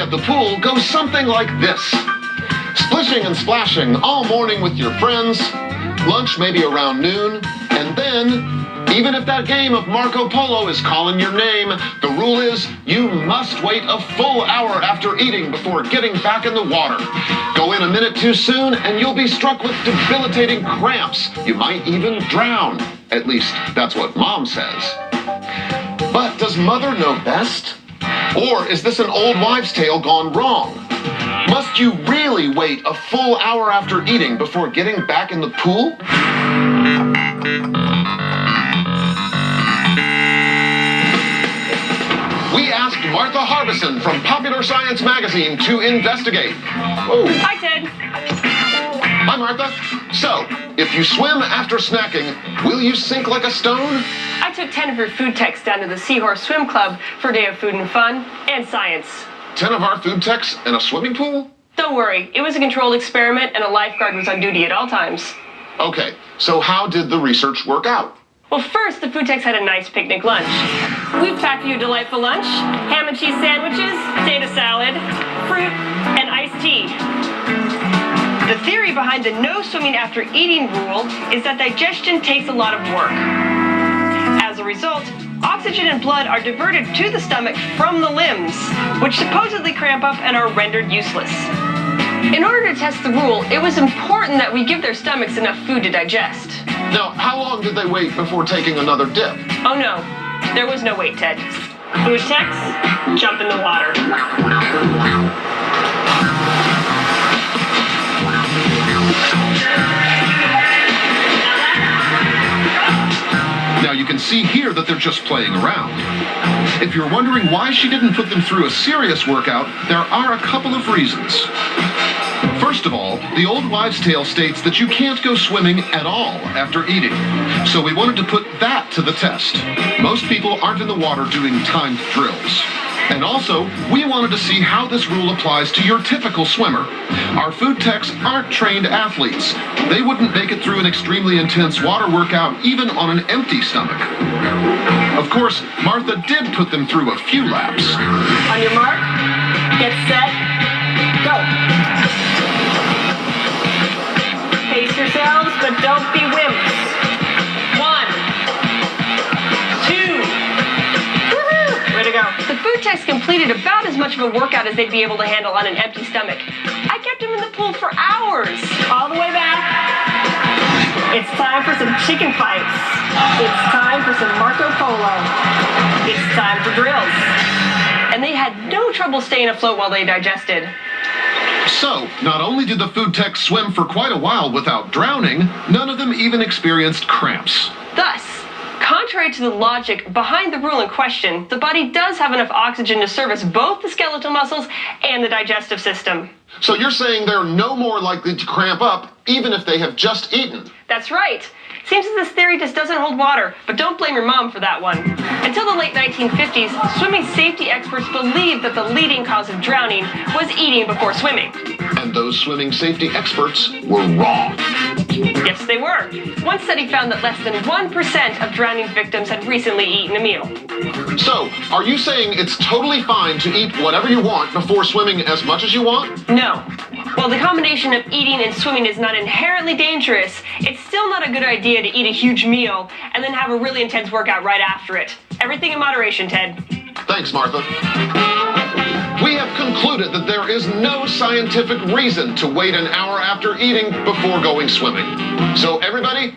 at the pool goes something like this. Splishing and splashing all morning with your friends, lunch maybe around noon, and then, even if that game of Marco Polo is calling your name, the rule is you must wait a full hour after eating before getting back in the water. Go in a minute too soon and you'll be struck with debilitating cramps. You might even drown. At least that's what Mom says. But does Mother know best? Or is this an old wives' tale gone wrong? Must you really wait a full hour after eating before getting back in the pool? We asked Martha Harbison from Popular Science magazine to investigate. Oh. Hi, Ted. Hi, Martha. So, if you swim after snacking, will you sink like a stone? I took 10 of your food techs down to the Seahorse Swim Club for a day of food and fun and science. 10 of our food techs in a swimming pool? Don't worry, it was a controlled experiment and a lifeguard was on duty at all times. Okay, so how did the research work out? Well, first, the food techs had a nice picnic lunch. We packed you a delightful lunch, ham and cheese sandwiches, potato salad, fruit, and iced tea. The theory behind the no swimming after eating rule is that digestion takes a lot of work. As a result, oxygen and blood are diverted to the stomach from the limbs, which supposedly cramp up and are rendered useless. In order to test the rule, it was important that we give their stomachs enough food to digest. Now, how long did they wait before taking another dip? Oh no, there was no wait, Ted. Food techs, jump in the water. Now you can see here that they're just playing around. If you're wondering why she didn't put them through a serious workout, there are a couple of reasons. First of all, the old wives' tale states that you can't go swimming at all after eating. So we wanted to put that to the test. Most people aren't in the water doing timed drills. And also, we wanted to see how this rule applies to your typical swimmer. Our food techs aren't trained athletes. They wouldn't make it through an extremely intense water workout even on an empty stomach. Of course, Martha did put them through a few laps. On your mark, get set, go. Pace yourselves, but don't be wimps. 1, 2, woohoo! Way to go. The food techs completed about as much of a workout as they'd be able to handle on an empty stomach. I kept them in the pool for hours. All the way back. It's time for some chicken pipes. It's time for some Marco Polo. It's time for drills. And they had no trouble staying afloat while they digested. So, not only did the food techs swim for quite a while without drowning, none of them even experienced cramps. Thus, contrary to the logic behind the rule in question, the body does have enough oxygen to service both the skeletal muscles and the digestive system. So you're saying they're no more likely to cramp up even if they have just eaten? That's right. Seems that this theory just doesn't hold water, but don't blame your mom for that one. Until the late 1950s, swimming safety experts believed that the leading cause of drowning was eating before swimming. And those swimming safety experts were wrong. Yes, they were. One study found that less than 1% of drowning victims had recently eaten a meal. So, are you saying it's totally fine to eat whatever you want before swimming as much as you want? No. While the combination of eating and swimming is not inherently dangerous, it's still not a good idea to eat a huge meal and then have a really intense workout right after it. Everything in moderation, Ted. Thanks, Martha. We have concluded that there is no scientific reason to wait an hour after eating before going swimming. So everybody,